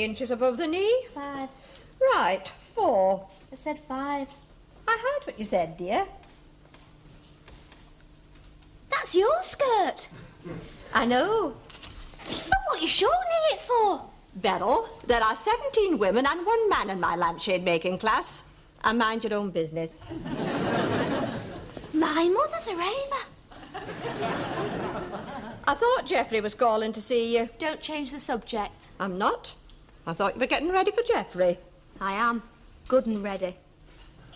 inches above the knee? 5. Right, 4. I said 5. I heard what you said, dear. That's your skirt. I know. But what are you shortening it for? Beryl, there are 17 women and 1 man in my lampshade making class. And mind your own business. My mother's a raver. I thought Geoffrey was calling to see you. Don't change the subject. I'm not. I thought you were getting ready for Geoffrey. I am. Good and ready.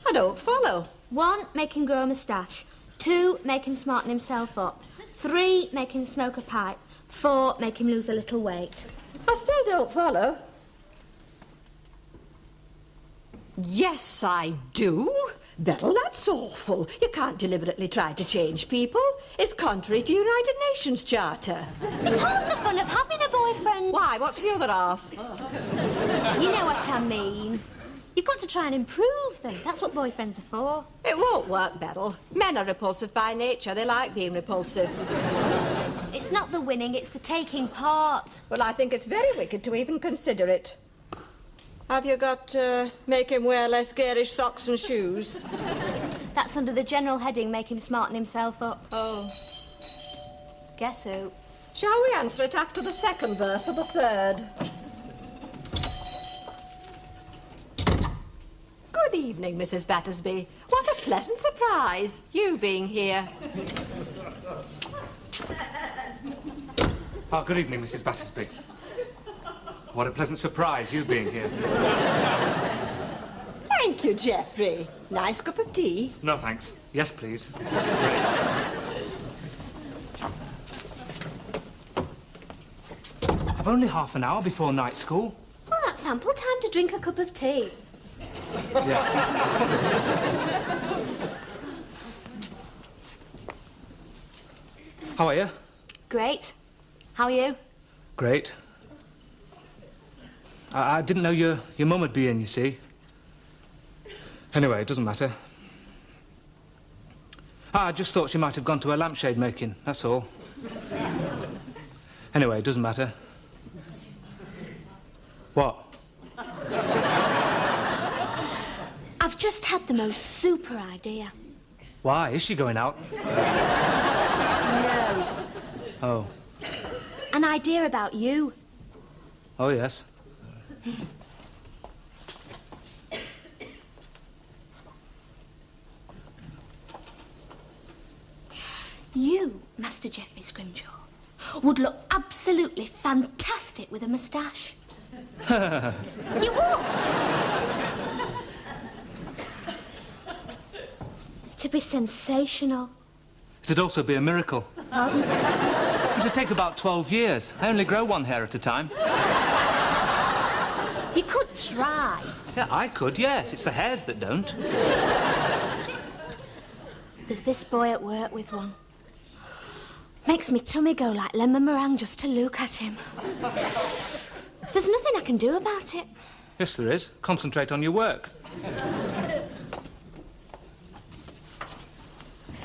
I don't follow. 1, make him grow a moustache. 2, make him smarten himself up. 3, make him smoke a pipe. 4, make him lose a little weight. I still don't follow. Yes, I do. Beryl, that's awful. You can't deliberately try to change people. It's contrary to United Nations Charter. It's half the fun of having a boyfriend. Why? What's the other half? You know what I mean. You've got to try and improve them. That's what boyfriends are for. It won't work, Beryl. Men are repulsive by nature. They like being repulsive. It's not the winning, it's the taking part. Well, I think it's very wicked to even consider it. Have you got make him wear less garish socks and shoes? That's under the general heading, make him smarten himself up. Oh. Guess who? Shall we answer it after the 2nd verse or the 3rd? Good evening, Mrs. Battersby. What a pleasant surprise, you being here. Oh, good evening, Mrs. Battersby. What a pleasant surprise, you being here. Thank you, Geoffrey. Nice cup of tea? No, thanks. Yes, please. Great. I've only half an hour before night school. Well, that's ample time to drink a cup of tea. Yes. How are you? Great. How are you? Great. I didn't know your mum would be in, you see. Anyway, it doesn't matter. I just thought she might have gone to her lampshade making, that's all. Anyway, it doesn't matter. What? I've just had the most super idea. Why? Is she going out? No. Oh. An idea about you. Oh, yes. You, Master Geoffrey Scrimshaw, would look absolutely fantastic with a moustache. You would. It'd be sensational. It'd also be a miracle. It'd take about 12 years. I only grow 1 hair at a time. You could try. Yeah, I could, yes. It's the hairs that don't. There's this boy at work with one. Makes me tummy go like lemon meringue just to look at him. There's nothing I can do about it. Yes, there is. Concentrate on your work.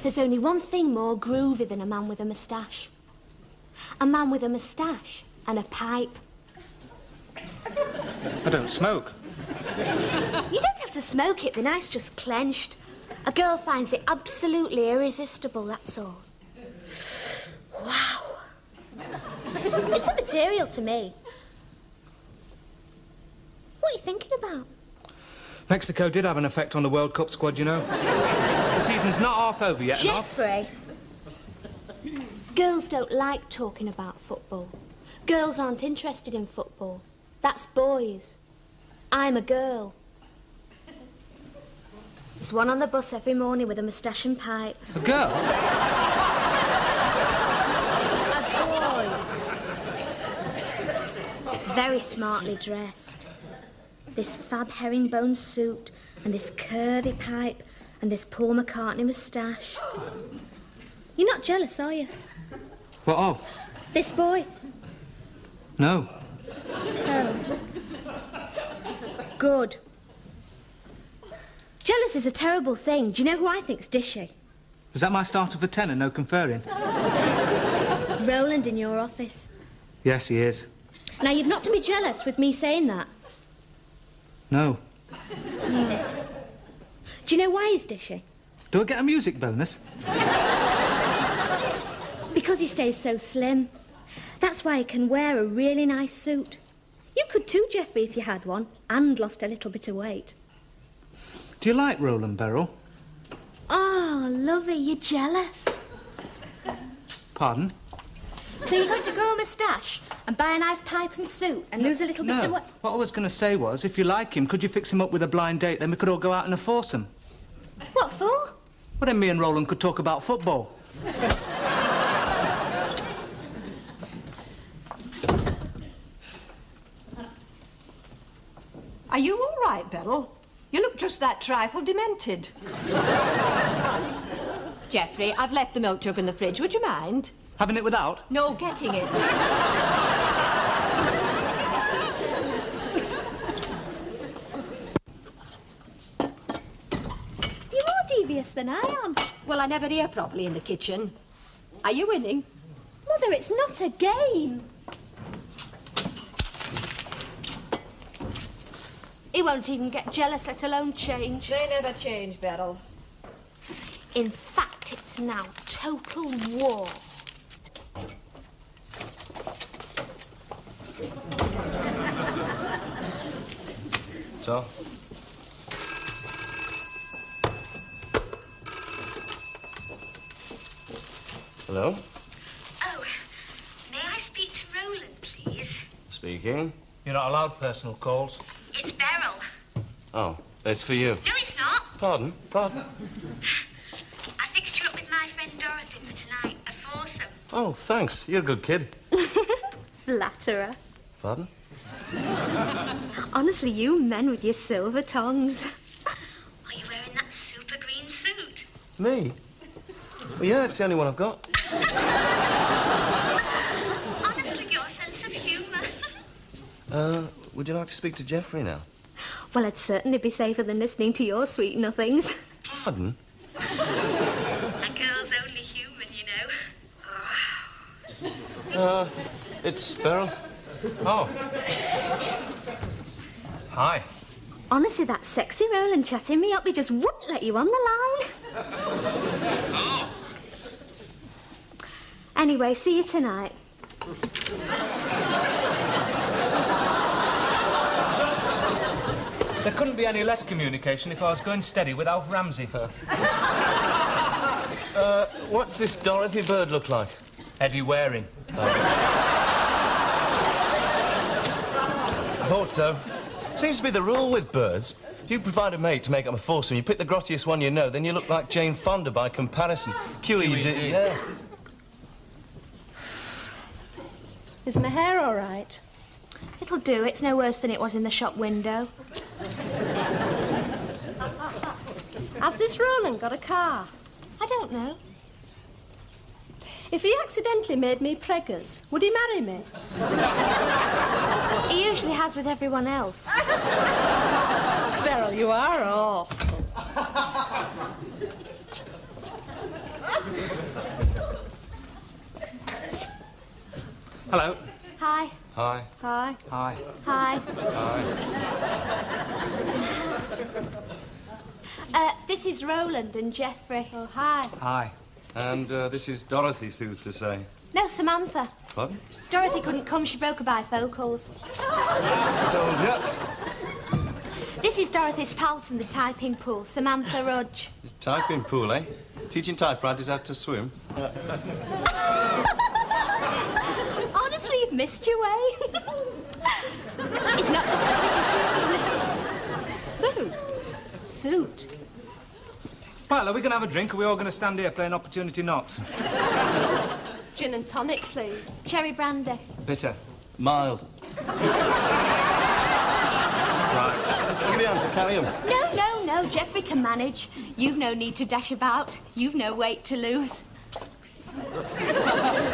There's only one thing more groovy than a man with a moustache. A man with a moustache and a pipe. I don't smoke. You don't have to smoke it, the nice just clenched. A girl finds it absolutely irresistible, that's all. Wow. It's a material to me. What are you thinking about? Mexico did have an effect on the World Cup squad, you know. The season's not half over yet. Geoffrey! Girls don't like talking about football. Girls aren't interested in football. That's boys. I'm a girl. There's one on the bus every morning with a moustache and pipe. A girl? A boy. Very smartly dressed. This fab herringbone suit and this curvy pipe and this Paul McCartney moustache. You're not jealous, are you? What of? This boy? No. Oh. Good. Jealous is a terrible thing. Do you know who I think's dishy? Was that my start of a tenner, no conferring? Roland in your office. Yes, he is. Now, you've not to be jealous with me saying that. No. No. Do you know why he's dishy? Do I get a music bonus? Because he stays so slim. That's why he can wear a really nice suit. You could too, Geoffrey, if you had one, and lost a little bit of weight. Do you like Roland, Beryl? Oh, lovey, you're jealous. Pardon? So you're going to grow a moustache and buy a nice pipe and suit and lose a little bit of weight? What I was going to say was, if you like him, could you fix him up with a blind date? Then we could all go out in a foursome. What for? Well, then me and Roland could talk about football. Are you all right, Beryl? You look just that trifle demented. Geoffrey, I've left the milk jug in the fridge. Would you mind? Having it without? No, getting it. You're more devious than I am. Well, I never hear properly in the kitchen. Are you winning? Mother, it's not a game. He won't even get jealous, let alone change. They never change, Beryl. In fact, it's now total war. So? Hello? Oh, may I speak to Roland, please? Speaking. You're not allowed personal calls. It's Beryl. Oh, it's for you. No, it's not. Pardon? Pardon? I fixed you up with my friend Dorothy for tonight, a foursome. Oh, thanks. You're a good kid. Flatterer. Pardon? Honestly, you men with your silver tongues. Are you wearing that super green suit? Me? Well, yeah, it's the only one I've got. Honestly, your sense of humour. Would you like to speak to Geoffrey now? Well, I'd certainly be safer than listening to your sweet nothings. Pardon? A girl's only human, you know. It's Beryl. Oh. Hi. Honestly, that sexy Roland chatting me up, he just wouldn't let you on the line. Oh. Anyway, see you tonight. There couldn't be any less communication if I was going steady with Alf Ramsey. What's this Dorothy bird look like? Eddie Waring. I thought so. Seems to be the rule with birds. If you provide a mate to make up a foursome, you pick the grottiest one you know, then you look like Jane Fonda by comparison. QED, yeah. Is my hair all right? It'll do. It's no worse than it was in the shop window. Has this Roland got a car? I don't know. If he accidentally made me preggers, would he marry me? He usually has with everyone else. Beryl, you are awful. Hello. Hi. Hi. Hi. Hi. Hi. Hi. This is Roland and Geoffrey. Oh, hi. Hi. And this is Dorothy's, who's to say. No, Samantha. Pardon? Dorothy couldn't come. She broke her bifocals. Told ya. This is Dorothy's pal from the typing pool, Samantha Rudge. Typing pool, eh? Teaching typewriters how to swim. Honestly, you've missed your way. It's not just a pretty suit. Suit? Well, are we going to have a drink, or are we all going to stand here playing opportunity knots? Gin and tonic, please. Cherry brandy. Bitter. Mild. Right. Give me a hand to carry him. No, Geoffrey can manage. You've no need to dash about. You've no weight to lose.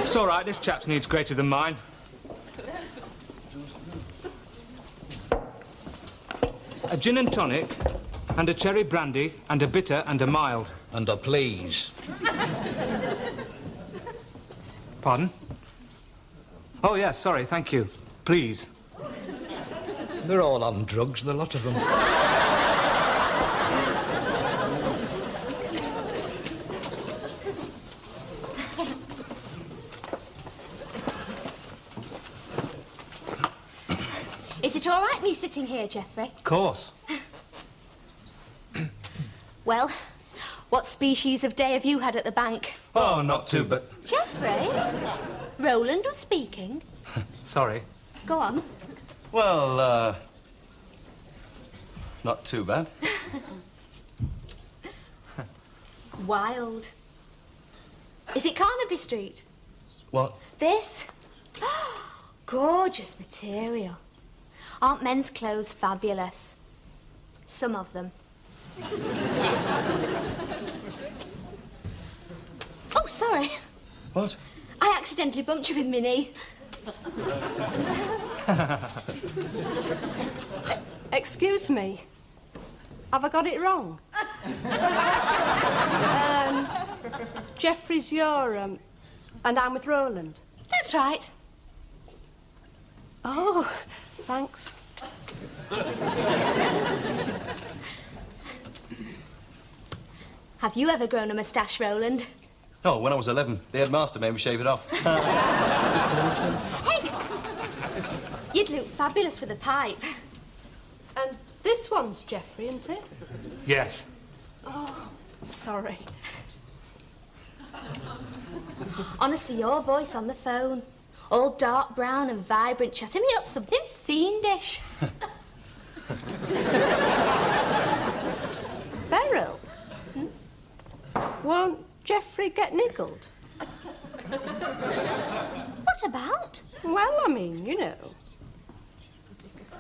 It's all right, this chap's needs greater than mine. A gin and tonic, and a cherry brandy, and a bitter, and a mild. And a please. Pardon? Oh, yes, sorry, thank you. Please. They're all on drugs, the lot of them. Is it all right me sitting here, Geoffrey? Of course. Well, what species of day have you had at the bank? Oh, not too, but... Geoffrey? Roland was speaking. Sorry. Go on. Well, not too bad. Wild. Is it Carnaby Street? What? This? Gorgeous material. Aren't men's clothes fabulous? Some of them. Oh, sorry. What? I accidentally bumped you with my knee. Excuse me. Have I got it wrong? Geoffrey's your, and I'm with Roland. That's right. Oh, thanks. Have you ever grown a moustache, Roland? Oh, when I was 11, the headmaster made me shave it off. Hey! You'd look fabulous with a pipe. And this one's Geoffrey, isn't it? Yes. Oh, sorry. Honestly, your voice on the phone, all dark brown and vibrant, chatting me up something fiendish. Beryl? Won't Geoffrey get niggled? What about? Well, I mean, you know.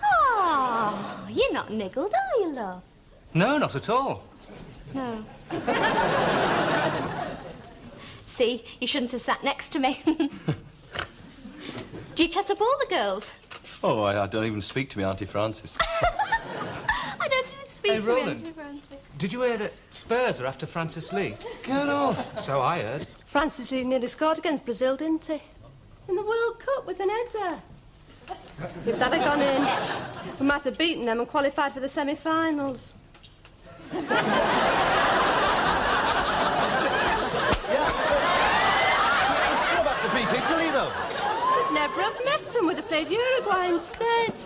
Oh, you're not niggled, are you, love? No, not at all. No. See, you shouldn't have sat next to me. Do you chat up all the girls? Oh, I don't even speak to me Auntie Frances. I don't even speak Hey, to Roland. Auntie Frances. Did you hear that Spurs are after Francis Lee? Get off! So I heard. Francis Lee nearly scored against Brazil, didn't he? In the World Cup with an header. If that had gone in, we might have beaten them and qualified for the semi-finals. Still about to beat Italy, though. We'd never have met them. We'd have played Uruguay instead.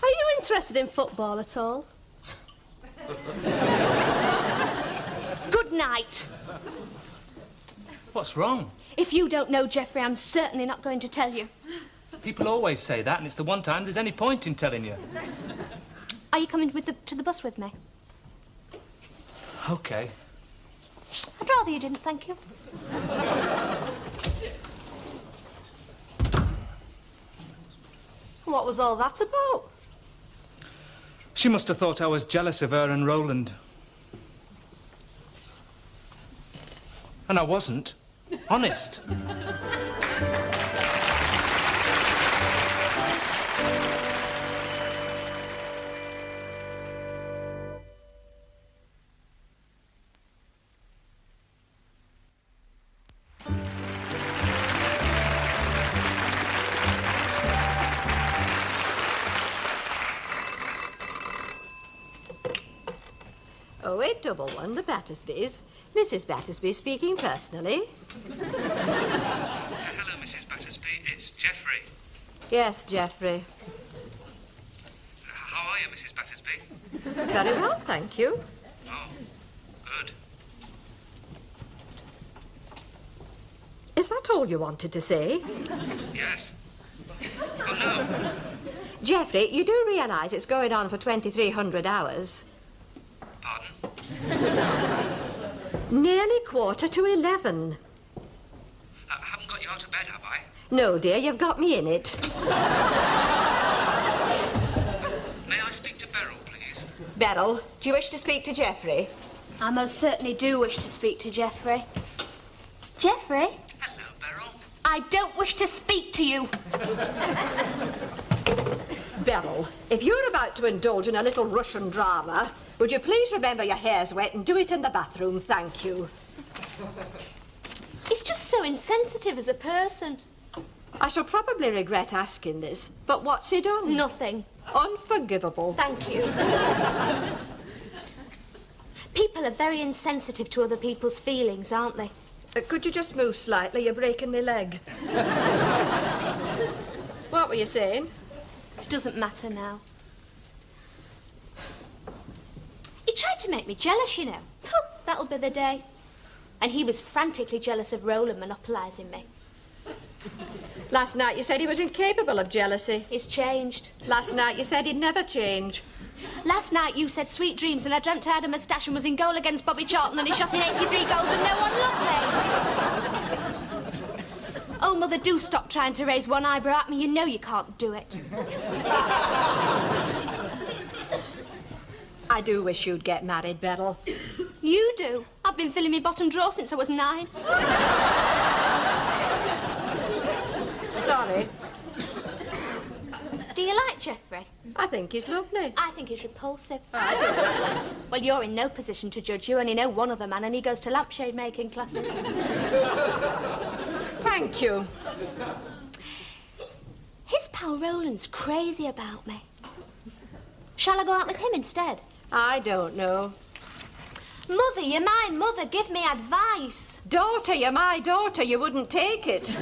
Are you interested in football at all? Good night. What's wrong? If you don't know Geoffrey, I'm certainly not going to tell you. People always say that, and it's the one time there's any point in telling you. Are you coming to the bus with me? OK. I'd rather you didn't, thank you. What was all that about? She must have thought I was jealous of her and Roland. And I wasn't. Honest. Oh, 0811, the Battersbys. Mrs. Battersby speaking personally. Hello, Mrs. Battersby. It's Geoffrey. Yes, Geoffrey. How are you, Mrs. Battersby? Very well, thank you. Oh, good. Is that all you wanted to say? Yes. Oh, no. Geoffrey, you do realise it's going on for 2,300 hours? Pardon? Nearly 11:15. I haven't got you out of bed, have I? No, dear, you've got me in it. May I speak to Beryl, please? Beryl, do you wish to speak to Geoffrey? I most certainly do wish to speak to Geoffrey. Geoffrey? Hello, Beryl. I don't wish to speak to you. Beryl, if you're about to indulge in a little Russian drama, would you please remember your hair's wet and do it in the bathroom, thank you. He's just so insensitive as a person. I shall probably regret asking this, but what's he done? Nothing. Unforgivable. Thank you. People are very insensitive to other people's feelings, aren't they? Could you just move slightly? You're breaking my leg. What were you saying? Doesn't matter now. He tried to make me jealous, you know. That'll be the day. And he was frantically jealous of Roland monopolising me. Last night you said he was incapable of jealousy. He's changed. Last night you said he'd never change. Last night you said sweet dreams and I dreamt I had a moustache and was in goal against Bobby Charlton and he shot in 83 goals and no one loved me. Oh, Mother, do stop trying to raise one eyebrow at me. You know you can't do it. I do wish you'd get married, Beryl. You do. I've been filling my bottom drawer since I was 9. Sorry. Do you like Geoffrey? I think he's lovely. I think he's repulsive. I do. Well, you're in no position to judge. You only know one other man and he goes to lampshade making classes. Thank you. His pal Roland's crazy about me. Shall I go out with him instead? I don't know. Mother, you're my mother. Give me advice. Daughter, you're my daughter. You wouldn't take it.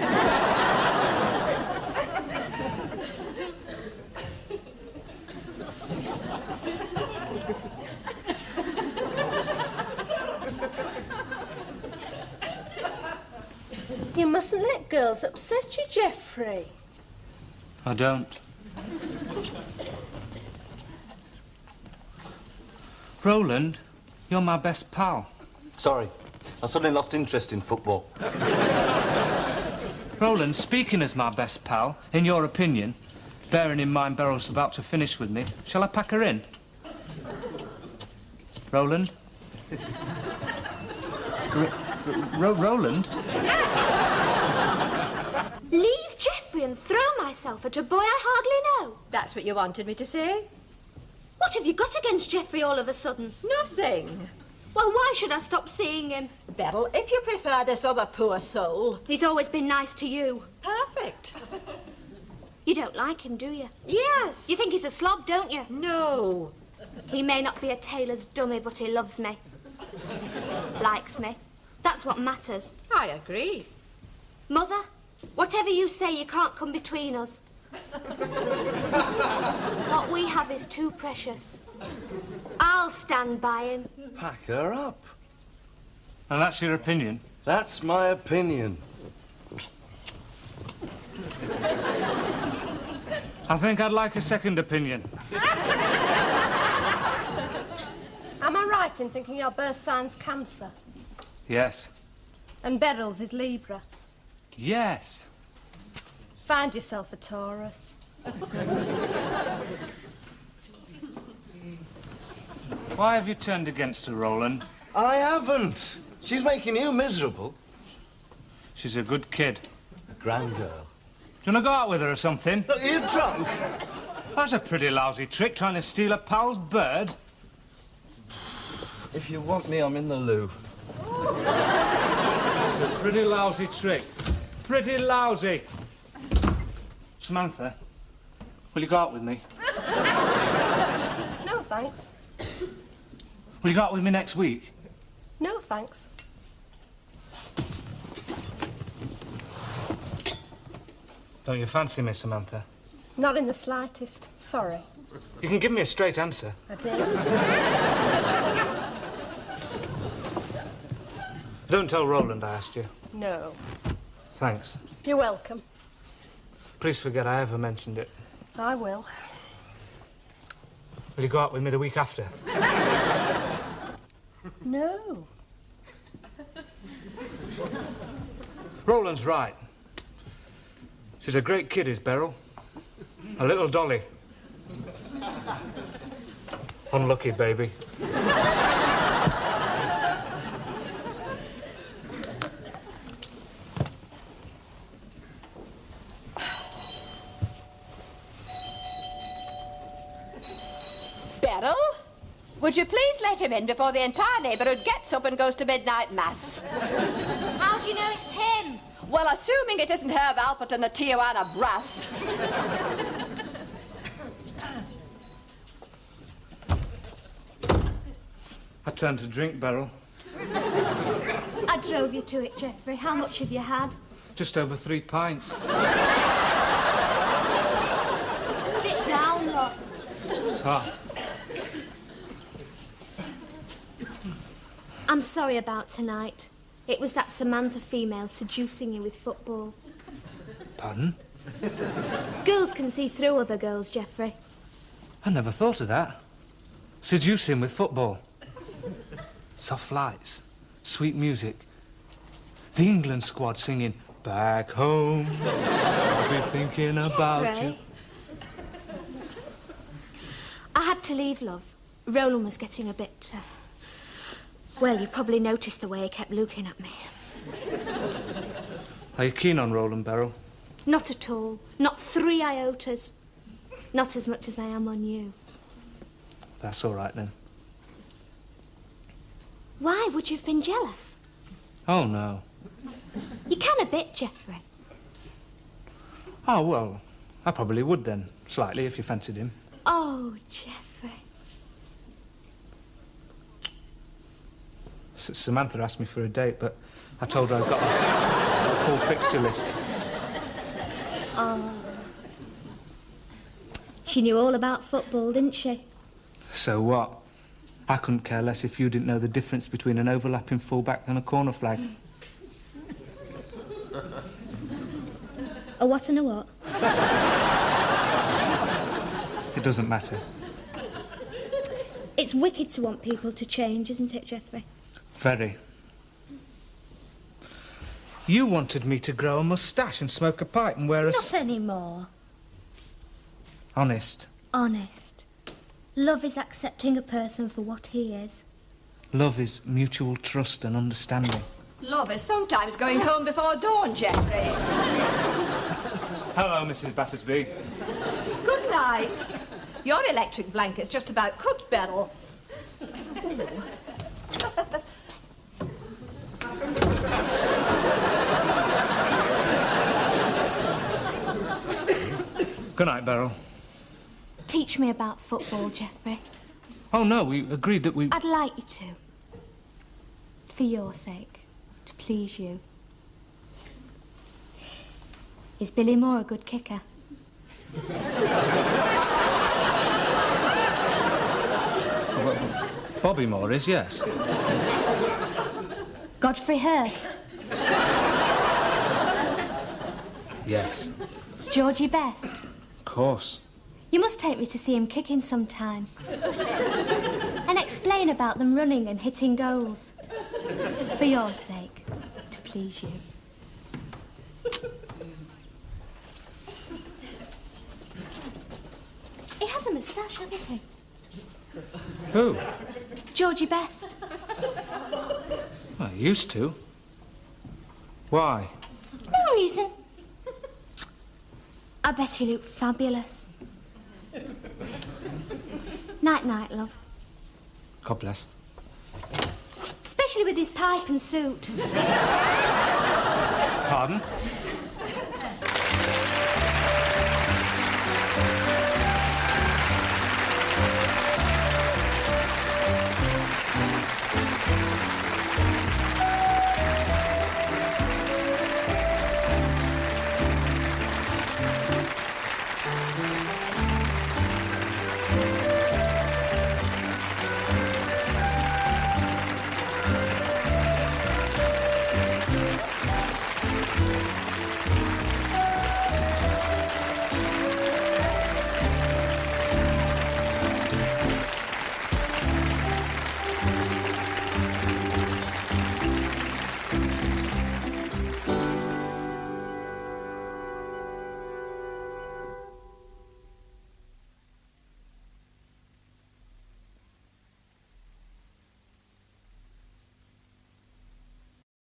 You mustn't let girls upset you, Geoffrey. I don't. Roland, you're my best pal. Sorry, I suddenly lost interest in football. Roland, speaking as my best pal, in your opinion, bearing in mind Beryl's about to finish with me, shall I pack her in? Roland? Roland? Leave Geoffrey and throw myself at a boy I hardly know. That's what you wanted me to say? What have you got against Geoffrey all of a sudden? Nothing. Well, why should I stop seeing him? Beryl, if you prefer this other poor soul... He's always been nice to you. Perfect. You don't like him, do you? Yes. You think he's a slob, don't you? No. He may not be a tailor's dummy, but he loves me. Likes me. That's what matters. I agree. Mother, whatever you say, you can't come between us. What we have is too precious. I'll stand by him. Pack her up. And that's your opinion? That's my opinion. I think I'd like a second opinion. Am I right in thinking your birth sign's Cancer? Yes. And Beryl's is Libra? Yes. Find yourself a Taurus. Why have you turned against her, Roland? I haven't. She's making you miserable. She's a good kid. A grand girl. Do you want to go out with her or something? Look, you're drunk. That's a pretty lousy trick, trying to steal a pal's bird. If you want me, I'm in the loo. It's a pretty lousy trick. Pretty lousy. Samantha, will you go out with me? No, thanks. Will you go out with me next week? No, thanks. Don't you fancy me, Samantha? Not in the slightest. Sorry. You can give me a straight answer. I did. Don't tell Roland I asked you. No. Thanks. You're welcome. Please forget I ever mentioned it. I will. Will you go out with me the week after? No. Roland's right. She's a great kid, is Beryl. A little dolly. Unlucky baby. Beryl, would you please let him in before the entire neighbourhood gets up and goes to midnight mass? How do you know it's him? Well, assuming it isn't Herb Alpert and the Tijuana Brass. I turned to drink, Beryl. I drove you to it, Geoffrey. How much have you had? Just over 3 pints. Sit down, love. Ah, I'm sorry about tonight. It was that Samantha female seducing you with football. pardon? Girls can see through other girls, Geoffrey. I never thought of that. Seduce him with football. Soft lights, sweet music. The England squad singing, "Back home, I'll be thinking about you." I had to leave, love. Roland was getting a bit... well, you probably noticed the way he kept looking at me. Are you keen on Roland, Beryl? Not at all. Not 3 iotas. Not as much as I am on you. That's all right, then. Why? Would you have been jealous? Oh, no. You can a bit, Geoffrey. Oh, well, I probably would then, slightly, if you fancied him. Oh, Geoffrey. Samantha asked me for a date, but I told her I've got a full fixture list. Oh. She knew all about football, didn't she? So what? I couldn't care less if you didn't know the difference between an overlapping fullback and a corner flag. A what and a what? It doesn't matter. It's wicked to want people to change, isn't it, Geoffrey? Very. You wanted me to grow a moustache and smoke a pipe and wear a... Not anymore. Honest. Honest. Love is accepting a person for what he is. Love is mutual trust and understanding. Love is sometimes going home before dawn, Geoffrey. Hello, Mrs. Battersby. Good night. Your electric blanket's just about cooked, Beryl. Good night, Beryl. Teach me about football, Geoffrey. Oh, no, we agreed that we... I'd like you to. For your sake. To please you. Is Billy Moore a good kicker? Well, Bobby Moore is, yes. Godfrey Hurst? Yes. Georgie Best? Of course. You must take me to see him kicking sometime. And explain about them running and hitting goals. For your sake. To please you. He has a moustache, hasn't he? Who? Georgie Best. Well, he used to. Why? No reason. I bet he looked fabulous. Night-night, love. God bless. Especially with his pipe and suit. Pardon?